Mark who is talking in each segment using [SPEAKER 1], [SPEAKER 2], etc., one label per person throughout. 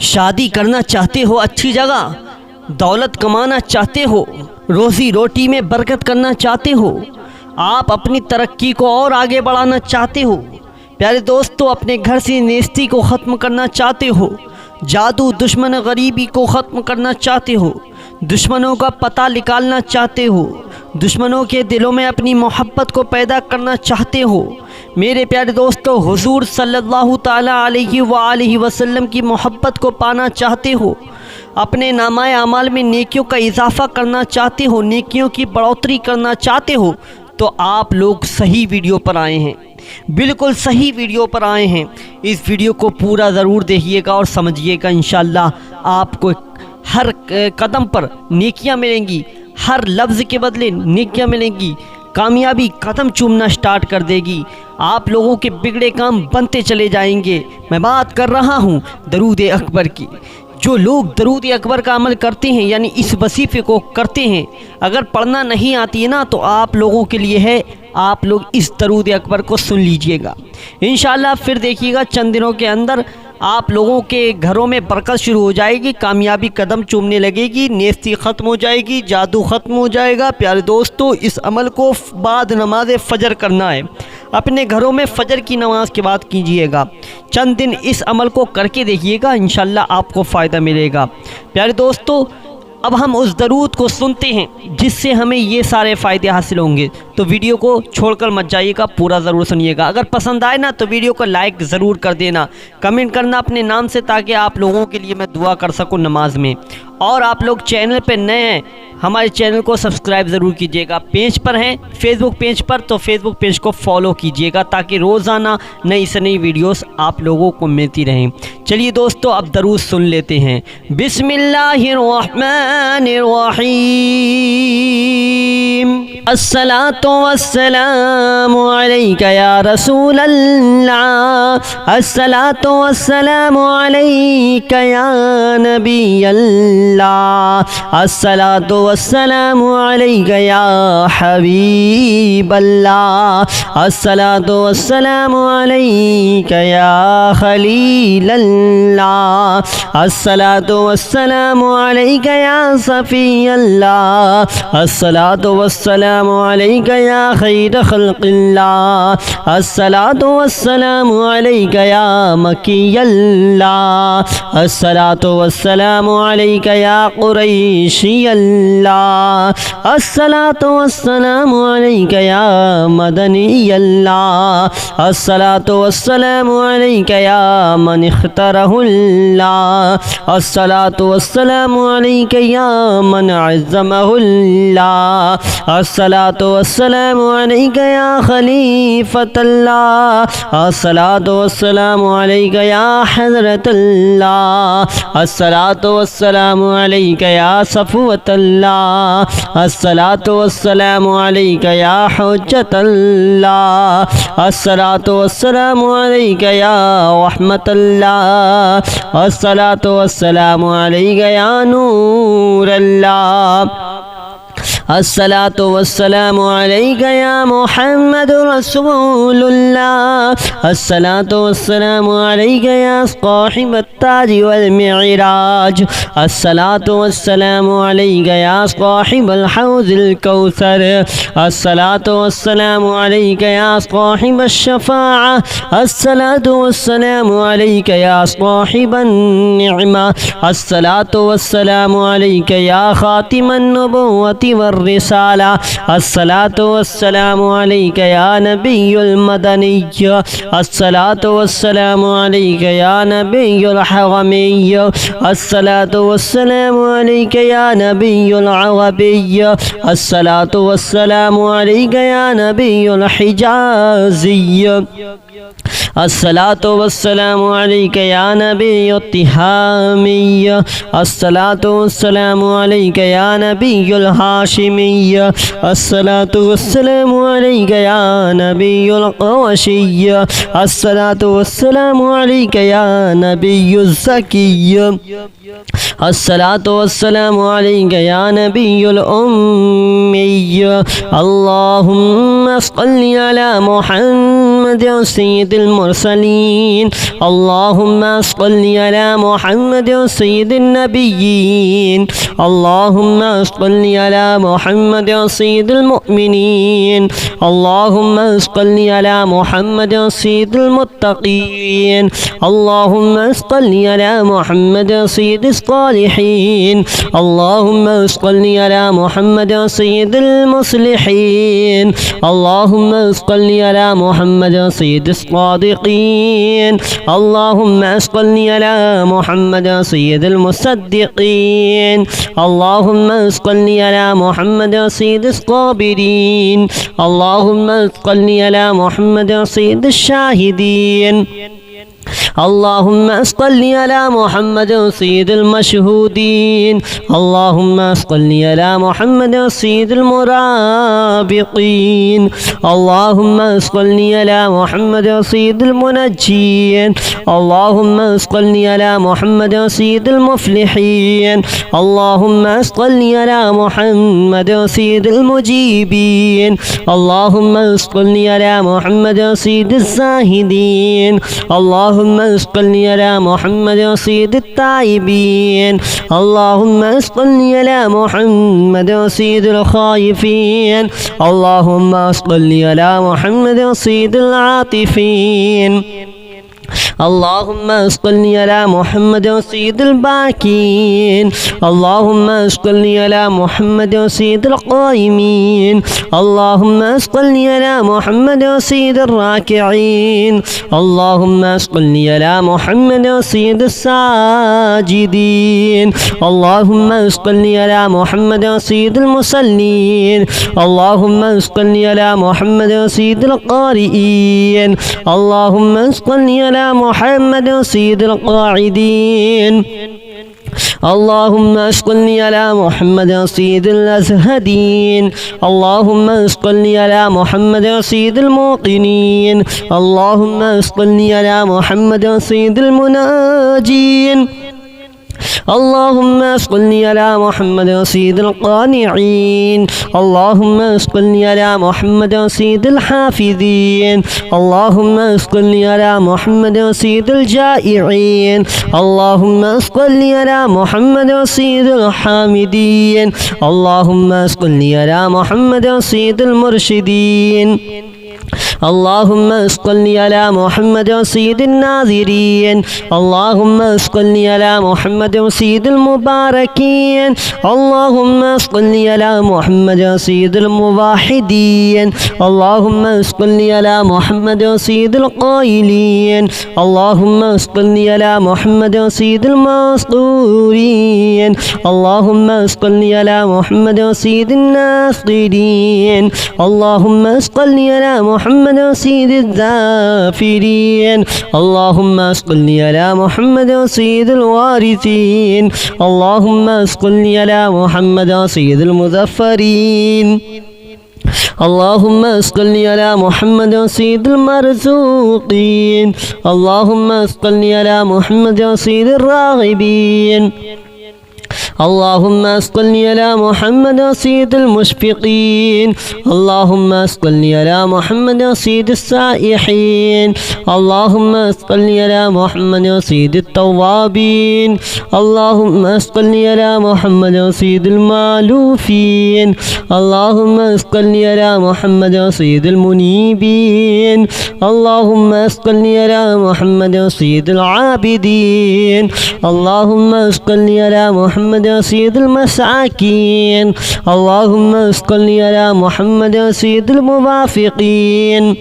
[SPEAKER 1] शादी करना चाहते हो अच्छी जगह, दौलत कमाना चाहते हो, रोज़ी रोटी में बरकत करना चाहते हो, आप अपनी तरक्की को और आगे बढ़ाना चाहते हो, प्यारे दोस्तों अपने घर से नेस्ती को ख़त्म करना चाहते हो, जादू दुश्मन गरीबी को ख़त्म करना चाहते हो, दुश्मनों का पता निकालना चाहते हो, दुश्मनों के दिलों में अपनी मोहब्बत को पैदा करना चाहते हो, मेरे प्यारे दोस्तों हुजूर सल्लल्लाहु ताला अलैहि वसल्लम की मोहब्बत को पाना चाहते हो, अपने नामाए अमाल में नेकियों का इजाफ़ा करना चाहते हो, नेकियों की बढ़ोतरी करना चाहते हो, तो आप लोग सही वीडियो पर आए हैं, बिल्कुल सही वीडियो पर आए हैं। इस वीडियो को पूरा ज़रूर देखिएगा और समझिएगा। इंशाअल्लाह आपको हर कदम पर नेकियां मिलेंगी, हर लफ्ज़ के बदले नेकियां मिलेंगी, कामयाबी कदम चूमना स्टार्ट कर देगी, आप लोगों के बिगड़े काम बनते चले जाएंगे। मैं बात कर रहा हूँ दरूद अकबर की। जो लोग दरूद अकबर का अमल करते हैं यानी इस वसीफ़े को करते हैं, अगर पढ़ना नहीं आती है ना तो आप लोगों के लिए है, आप लोग इस दरूद अकबर को सुन लीजिएगा इंशाअल्लाह। फिर देखिएगा चंद दिनों के अंदर आप लोगों के घरों में बरकत शुरू हो जाएगी, कामयाबी कदम चूमने लगेगी, नेस्ती ख़त्म हो जाएगी, जादू ख़त्म हो जाएगा। प्यारे दोस्तों इस अमल को बाद नमाज फ़जर करना है, अपने घरों में फ़जर की नमाज के बाद कीजिएगा। चंद दिन इस अमल को करके देखिएगा, इंशाअल्लाह आपको फ़ायदा मिलेगा। प्यारे दोस्तों अब हम उस दरूद को सुनते हैं जिससे हमें ये सारे फ़ायदे हासिल होंगे। तो वीडियो को छोड़कर मत जाइएगा, पूरा ज़रूर सुनिएगा। अगर पसंद आए ना तो वीडियो को लाइक ज़रूर कर देना, कमेंट करना अपने नाम से, ताकि आप लोगों के लिए मैं दुआ कर सकूं नमाज में। और आप लोग चैनल पे नए हैं, हमारे चैनल को सब्सक्राइब ज़रूर कीजिएगा। पेज पर हैं फेसबुक पेज पर, तो फेसबुक पेज को फॉलो कीजिएगा ताकि रोज़ाना नई से नई वीडियोस आप लोगों को मिलती रहें। चलिए दोस्तों अब दरूद सुन लेते हैं। बिस्मिल्लाहिर्रहमानिर्रहीम। अस्सलातु वस्सलामु अलैका या रसूल अल्लाह, अस्सलातु वस्सलामु अलैका या नबी अल्लाह, अस्सलातु वस्सलामु अलैका या हबीब अल्लाह, अस्सलातु वस्सलामु अलैका या खलील अल्लाह, अस्सलातु वस्सलामु अलैका या सफ़ी अल्लाह, अस्सलातु वस्सलामु अलैका या खैर खल्क़िल्लाह, अस्सलातु वस्सलामु अलैका या मकी अल्लाह, अस्सलातु वस्सलामु अलैका या कुरैशी अल्लाह, अस्सलातु वस्सलामु अलैका या मदनी अल्लाह, अस्सलातु वस्सलामु अलैका या मन इख्तरहुल्लाह, अस्सलातु वस्सलामु अलैका या मन अज़्ज़महुल्लाह, अस्सलातु वस्सलामु अलैका या खलीफतल्लाह, अस्सलातु वस्सलामु अलैका या हज़रतल्लाह, अस्सलातु वस्सलामु अलैका या सफ़वतल्लाह, अस्सलातु वस्सलामु अलैका या हुज्जतल्लाह, अस्सलातु वस्सलामु अलैका या रहमतल्लाह, अस्सलातु वस्सलामु अलैका या नूरल्लाह, अस्सलातु वस्सलामु अलैका या मुहम्मद रसूलुल्लाह, अस्सलातु वस्सलामु अलैका या साहिबत ताज वल मिअराज, अस्सलातु वस्सलामु अलैका या साहिबल हौज़िल कौसर, अस्सलातु वस्सलामु अलैका या साहिबश शफ़ाअह, अस्सलातु वस्सलामु अलैका या साहिबन निअमा, अस्सलातु वस्सलामु अलैका या खातिमन नबुव्वति रिसाला, अस्सलातु वस्सलामु अलैका या नबियुल मदनिय्य, अस्सलातु वस्सलामु अलैका या नबियुल हरमय्य, अस्सलातु वस्सलामु अलैका या नबियुल अरबिय्य, अस्सलातु वस्सलामु अलैका या नबियुल हिजाज़िय्य, अस्सलातु वस्सलामु अलैका या नबियुत तिहामिय्य, अस्सलातु वस्सलामु अलैका या नबियुल हाशिमिय्य, अस्सलातु वस्सलामु अलैका या नबियुल क़ुरैशिय्य, अस्सलातु वस्सलामु अलैका या नबियुज़ ज़किय्य, अस्सलातु वस्सलामु अलैका या नबियुल उम्मिय्य, अल्लाहुम्मा सल्लि अला मुहम्मद محمد سيد المرسلين اللهم صل على محمد سيد النبيين اللهم صل على محمد سيد المؤمنين اللهم صل على محمد سيد المتقين اللهم صل على محمد سيد الصالحين اللهم صل على محمد سيد المصلحين اللهم صل على محمد سيد الصادقين اللهم صل على محمد سيد المصدقين اللهم صل على محمد سيد الصابرين اللهم صل على محمد سيد الشاهدين اللهم صل على محمد سيد المشهودين اللهم صل على محمد سيد المرابطين اللهم صل على محمد سيد المنجين اللهم صل على محمد سيد المفلحين اللهم صل على محمد سيد المجيبين اللهم صل على محمد سيد الزاهدين اللهم صل على محمد سيد التائبين اللهم صل على محمد سيد الخائفين اللهم صل على محمد سيد العاطفين اللهم صل على محمد سيد الباكين اللهم صل على محمد سيد القائمين اللهم صل على محمد سيد الراكعين اللهم صل على محمد سيد الساجدين اللهم صل على محمد سيد المصلين اللهم صل على محمد سيد القارئين اللهم صل على محمد سيد القاعدين اللهم صل على محمد سيد الأزهدين اللهم صل على محمد سيد الموقنين اللهم صل على محمد سيد المناجين اللهم صل على محمد سيد القانعين اللهم صل على محمد سيد الحافظين اللهم صل على محمد سيد الجائعين اللهم صل على محمد سيد الحامدين اللهم صل على محمد سيد المرشدين اللهم صل على محمد سيد الناظرين اللهم صل على محمد سيد المباركين اللهم صل على محمد سيد الموحدين اللهم صل على محمد سيد القائلين اللهم صل على محمد سيد المسطورين اللهم صل على محمد سيد الناصرين اللهم صل على محمد سيد الذافرين اللهم صل على محمد سيد الوارثين اللهم صل على محمد سيد المظفرين اللهم صل على محمد سيد المرزوقين اللهم صل على محمد سيد الراغبين اللهم صل على محمد سيد المشفقين اللهم صل على محمد سيد السائحين اللهم صل على محمد سيد التوابين اللهم صل على محمد سيد المالوفين اللهم صل على محمد سيد المنيبين اللهم صل على محمد سيد العابدين اللهم صل على محمد سيد المساكين اللهم صل على محمد سيد الموافقين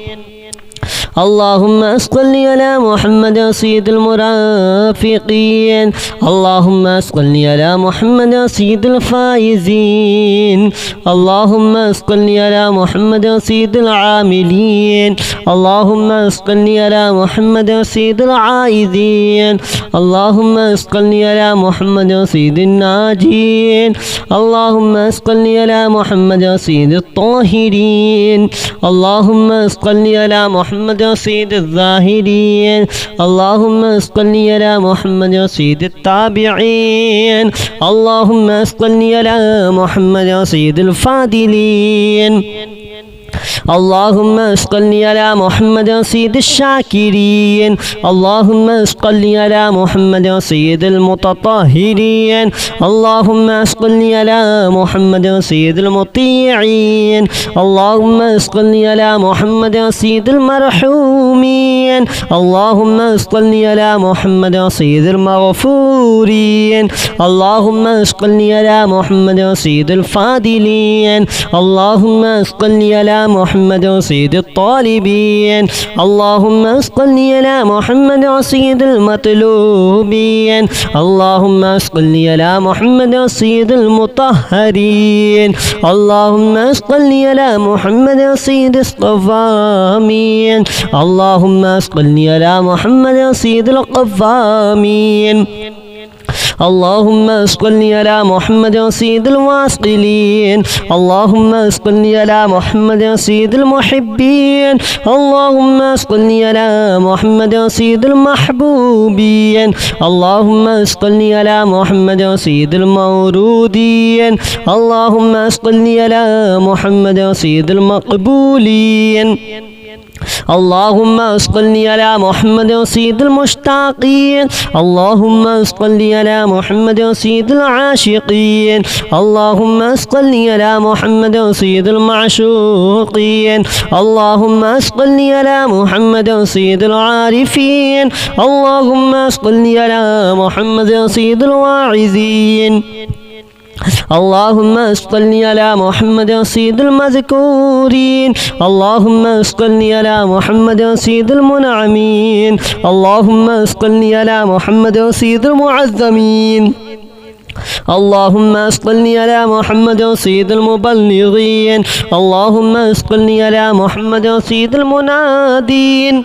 [SPEAKER 1] اللهم صل على محمد سيد المرافقين اللهم صل على محمد سيد الفائزين اللهم صل على محمد سيد العاملين اللهم صل على محمد سيد العائذين اللهم صل على محمد سيد الناجين اللهم صل على محمد سيد الطاهرين اللهم صل على محمد سيد الظاهرين اللهم صل على محمد سيد التابعين اللهم صل على محمد سيد الفاضلين اللهم صل على محمد سيد الشاكرين اللهم صل على محمد سيد المتطهرين اللهم صل على محمد سيد المطيعين اللهم صل على محمد سيد المرحومين اللهم صل على محمد سيد المغفورين اللهم صل على محمد سيد الفاضلين اللهم صل على محمد سيد الطالبين اللهم صل على محمد سيد المطلوبين اللهم صل على محمد سيد المطهرين اللهم صل على محمد سيد الصفامين اللهم صل على محمد سيد القفامين اللهم صل على محمد سيد الواصلين اللهم صل على محمد سيد المحبين اللهم صل على محمد سيد المحبوبين اللهم صل على محمد سيد المورودين اللهم صل على محمد سيد المقبولين اللهم صل على محمد سيد المشتاقين اللهم صل على محمد سيد العاشقين اللهم صل على محمد سيد المعشوقين اللهم صل على محمد سيد العارفين اللهم صل على محمد سيد الواعظين اللهم صل على محمد سيد المذكورين اللهم صل على محمد سيد المنعمين اللهم صل على محمد سيد المعظمين اللهم صل على محمد سيد المبلغين اللهم صل على محمد سيد المنادين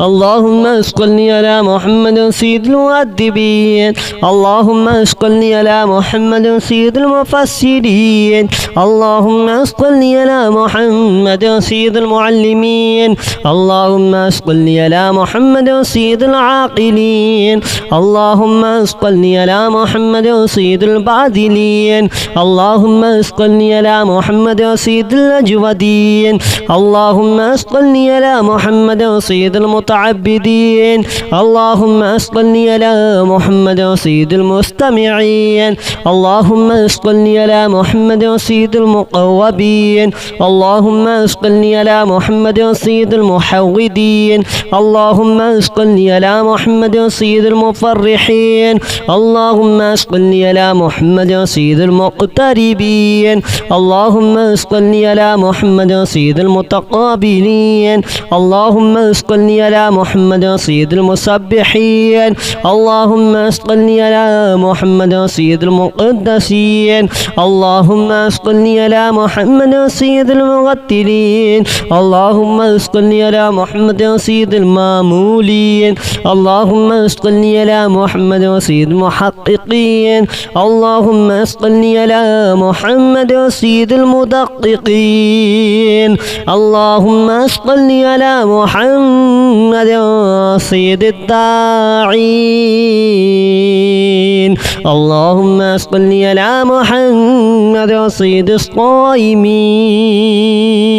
[SPEAKER 1] اللهم صل على محمد سيد المؤدبين اللهم صل على محمد سيد المفسرين اللهم صل على محمد سيد المعلمين اللهم صل على محمد سيد العاقلين اللهم صل على محمد سيد الباذلين اللهم صل على محمد سيد الأجودين اللهم صل على محمد سيد المتعبدين اللهم صل على محمد سيد المستمعين اللهم صل على محمد سيد المقوبين اللهم صل على محمد سيد المحودين اللهم صل على محمد سيد المفرحين اللهم صل على محمد سيد المقتربين اللهم صل على محمد سيد المتقابلين اللهم صل على محمد سيد المسبحين اللهم صل على محمد سيد المقدسين اللهم صل على محمد سيد المغتلين اللهم صل على محمد سيد المامولين اللهم صل على محمد سيد المحققين اللهم صل على محمد سيد المدققين اللهم صل على محمد سيد الداعين اللهم صل على محمد سيد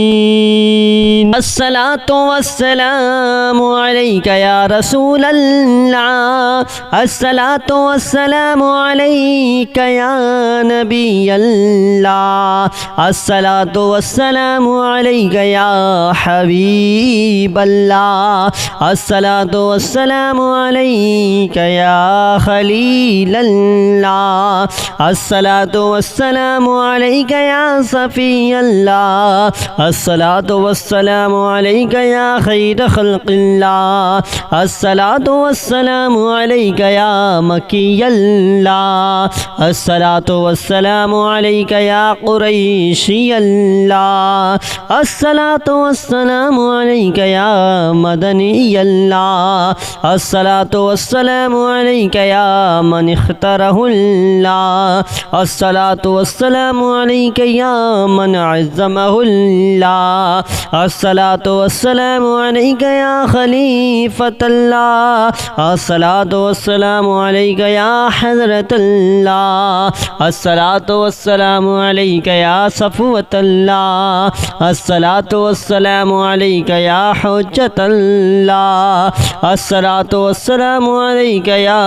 [SPEAKER 1] الصائمين الصلاة والسلام عليك يا رسول الله الصلاة والسلام عليك يا نبي الله الصلاة والسلام عليك يا حبيب الله الصلاة والسلام عليك يا خليل الله الصلاة والسلام عليك يا صفي الله الصلاة والسلام عليك يا خير خلق الله الصلاة والسلام عليك يا مكي الله الصلاة والسلام عليك يا قريشي الله الصلاة والسلام عليك يا مدني الله الصلاة والسلام عليك يا من اختره الله الصلاة والسلام عليك يا من عظمه الله الصلاة والسلام عليك يا خليفة الله الصلاة والسلام عليك يا حضرة الله الصلاة والسلام عليك يا صفوة الله الصلاة والسلام عليك يا حجة الله الصلاة والسلام عليك يا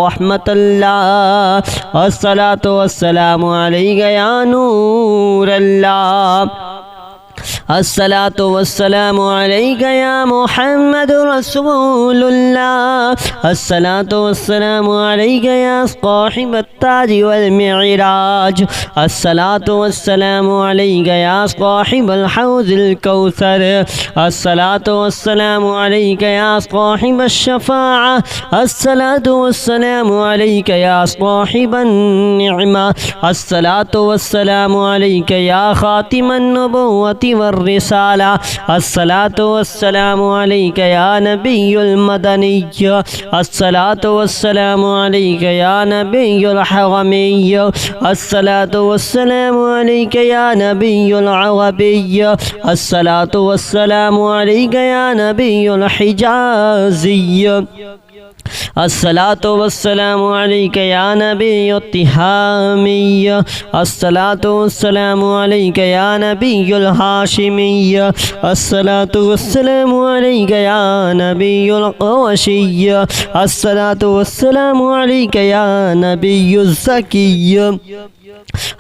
[SPEAKER 1] رحمة الله الصلاة والسلام عليك يا نور الله الصلاة والسلام عليك يا محمد رسول الله الصلاة والسلام عليك يا صاحب التاج والمعراج الصلاة والسلام عليك يا صاحب الحوض الكوثر الصلاة والسلام عليك يا صاحب الشفاعة الصلاة والسلام عليك يا صاحب النعمة الصلاة والسلام عليك يا خاتم النبوة والرسالة الصلاة والسلام عليك يا نبي المدني الصلاة والسلام عليك يا نبي الحرمي الصلاة والسلام عليك يا نبي العربي الصلاة والسلام عليك يا نبي الحجازي الصلاة والسلام عليك يا نبي التهامي الصلاة والسلام عليك يا نبي الهاشمي الصلاة والسلام عليك يا نبي القرشي الصلاة والسلام عليك يا نبي الزكي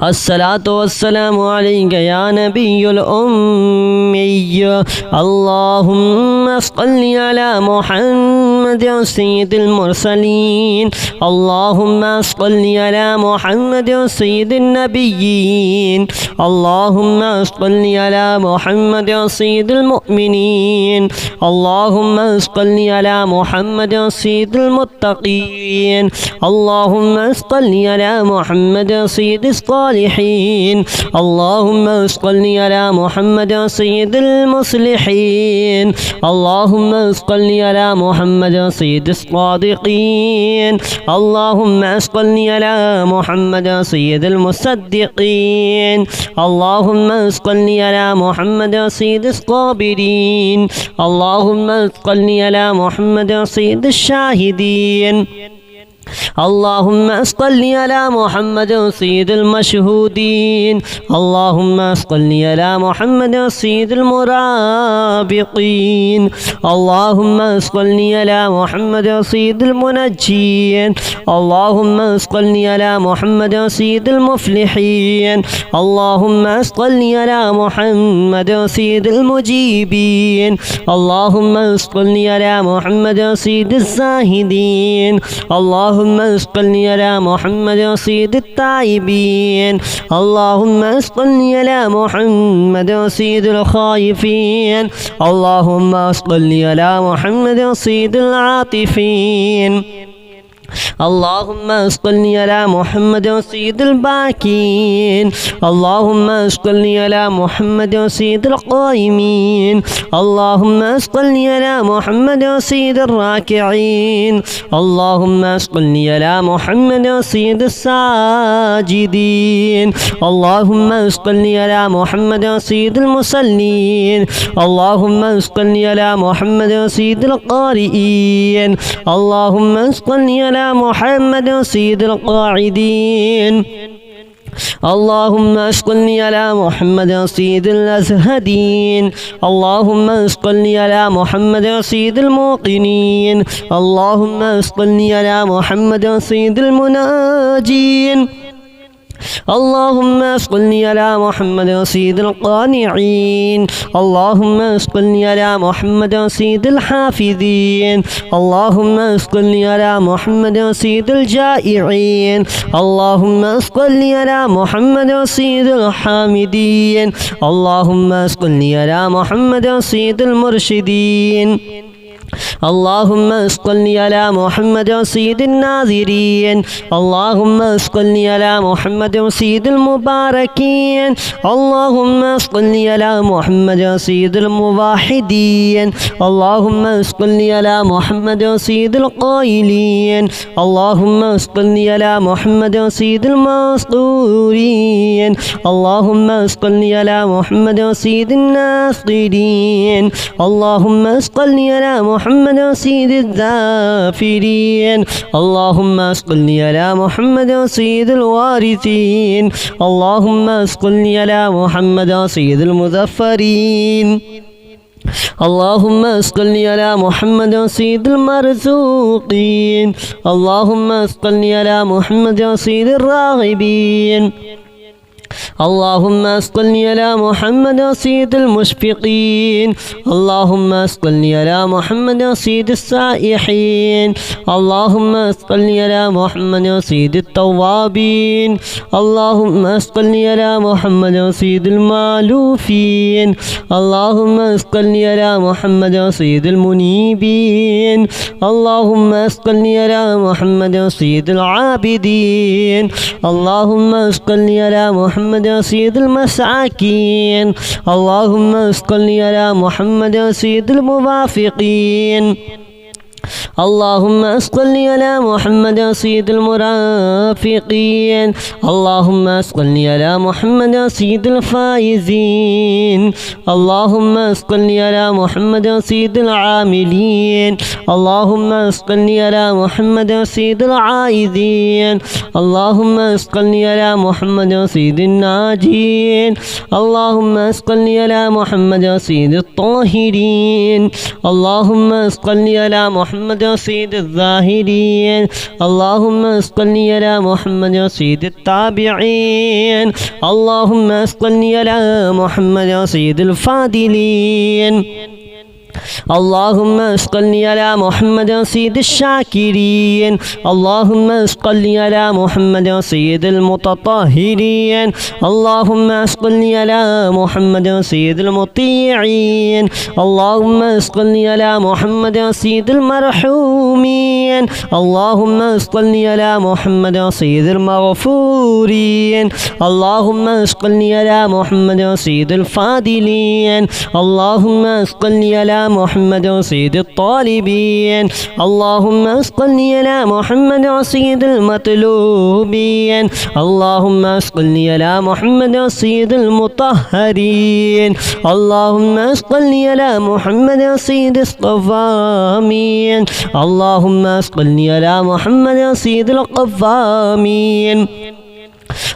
[SPEAKER 1] الصلاة والسلام عليك يا نبي الأمي اللهم صل على محمد سيد المرسلين اللهم صل على محمد سيد النبيين اللهم صل على محمد سيد المؤمنين اللهم صل على محمد سيد المتقين اللهم صل على محمد سيد الصالحين اللهم صل على محمد سيد المصلحين اللهم صل على محمد سيد الصادقين اللهم صل على محمد سيد المصدقين اللهم صل على محمد سيد الصابرين اللهم صل على محمد سيد الشاهدين اللهم صل على محمد سيد المشهودين اللهم صل على محمد سيد المرابطين اللهم صل على محمد سيد المنجين اللهم صل على محمد سيد المفلحين اللهم صل على محمد سيد المجيبين اللهم صل على محمد سيد الزاهدين اللهم صل على محمد سيد التائبين اللهم صل على محمد سيد الخائفين اللهم صل على محمد سيد العاطفين اللهم صل على محمد سيد الباكين اللهم صل على محمد سيد القائمين اللهم صل على محمد سيد الراكعين اللهم صل على محمد سيد الساجدين اللهم صل على محمد سيد المصلين اللهم صل على محمد سيد القارئين اللهم صل على محمد سيد القاعدين اللهم صل على محمد سيد الأزهدين اللهم صل على محمد سيد الموقنين اللهم صل على محمد سيد المناجين اللهم صل على محمد سيد القانعين اللهم صل على محمد سيد الحافظين اللهم صل على محمد سيد الجائعين اللهم صل على محمد سيد الحامدين اللهم صل على محمد سيد المرشدين اللهم صل على محمد سيد الناظرين. اللهم صل على محمد سيد المباركين. اللهم صل على محمد سيد الموحدين. اللهم صل على محمد سيد القائلين. اللهم صل على محمد سيد المسطورين. اللهم صل على محمد سيد الناصرين. اللهم صل على محمد سيد الذافرين. اللهم صل على محمد سيد الوارثين. اللهم صل على محمد سيد المظفرين. اللهم صل على محمد سيد المرزوقين. اللهم صل على محمد سيد الراغبين. اللهم صل على محمد سيد المشفقين. اللهم صل على محمد سيد السائحين. اللهم صل على محمد سيد التوابين. اللهم صل على محمد سيد المالوفين. اللهم صل على محمد سيد المنيبين. اللهم صل على محمد سيد العابدين. اللهم صل على محمد سيد المساكين. اللهم صل على محمد سيد الموافقين. اللهم صل على محمد سيد المرافقين. اللهم صل على محمد سيد الفائزين. اللهم صل على محمد سيد العاملين. اللهم صل على محمد سيد العائذين. اللهم صل على محمد سيد الناجين. اللهم صل على محمد سيد الطاهرين. اللهم صل على محمد سيد الظاهرين. اللهم صل على محمد سيد التابعين. اللهم صل على محمد سيد الفاضلين. اللهم صل على محمد سيد الشاكرين. اللهم صل على محمد سيد المتطهرين. اللهم صل على محمد سيد المطيعين. اللهم صل على محمد سيد المرحومين. اللهم صل على محمد سيد المغفورين. اللهم صل على محمد سيد الفاضلين. اللهم صل على محمد سيد الطالبين. اللهم صل على محمد سيد المطلوبين. اللهم صل على محمد سيد المطهرين. اللهم صل على محمد سيد الصوامين. اللهم صل على محمد سيد القوامين.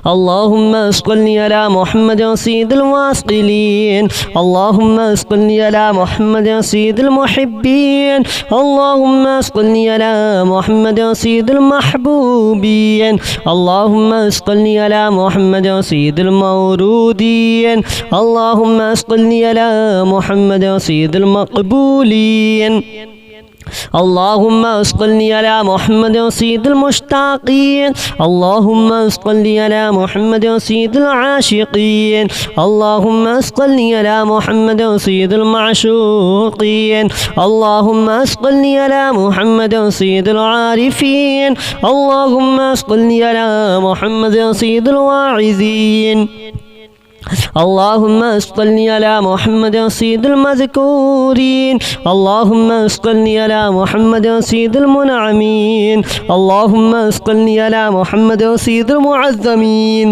[SPEAKER 1] اللهم صل على محمد سيد الواصلين. اللهم صل على محمد سيد المحبين. اللهم صل على محمد سيد المحبوبين. اللهم صل على محمد سيد المورودين. اللهم صل على محمد سيد المقبولين. اللهم صل على محمد سيد المشتاقين. اللهم صل على محمد سيد العاشقين. اللهم صل على محمد سيد المعشوقين. اللهم صل على محمد سيد العارفين. اللهم صل على محمد سيد الواعظين. اللهم صل على محمد سيد المذكورين. اللهم صل على محمد سيد المنعمين. اللهم صل على محمد سيد المعظمين.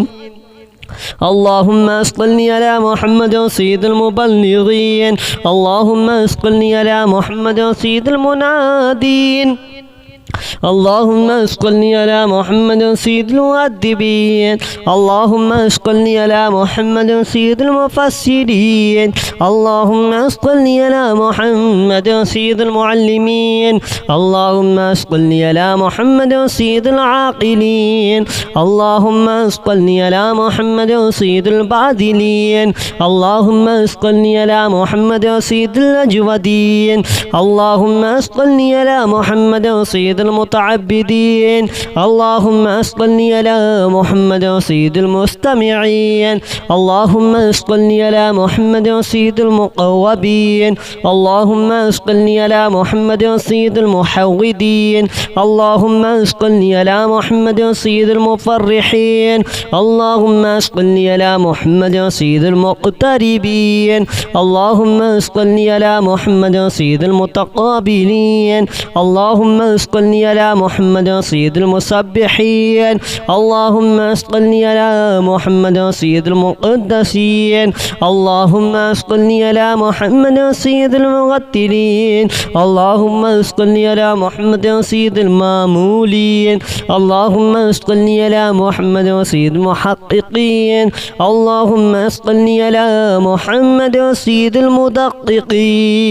[SPEAKER 1] اللهم صل على محمد سيد المبلغين. اللهم صل على محمد سيد المنادين. اللهم صل على محمد سيد المؤدبين. اللهم صل على محمد سيد المفسرين. اللهم صل على محمد سيد المعلمين. اللهم صل على محمد سيد العاقلين. اللهم صل على محمد سيد الباذلين. اللهم صل على محمد سيد الأجودين. اللهم صل على محمد سيد سيد المتعبدين اللهم أصلني على محمد سيد المستمعين اللهم أصلني على محمد سيد المقوبين اللهم أصلني على محمد سيد المحودين اللهم أصلني على محمد سيد المفرحين اللهم أصلني على محمد سيد المقتربين اللهم صل على محمد سيد المتقابلين اللهم صل على محمد سيد المسبحين اللهم صل على محمد سيد المقدسين اللهم صل على محمد سيد المغتلين اللهم صل على محمد سيد المامولين اللهم صل على محمد سيد المحققين اللهم صل على محمد سيد المدققين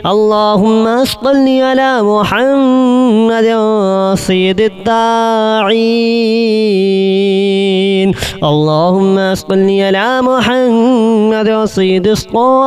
[SPEAKER 1] اللهم صل على محمد سيد الداعين اللهم صل على محمد سيد الصائمين.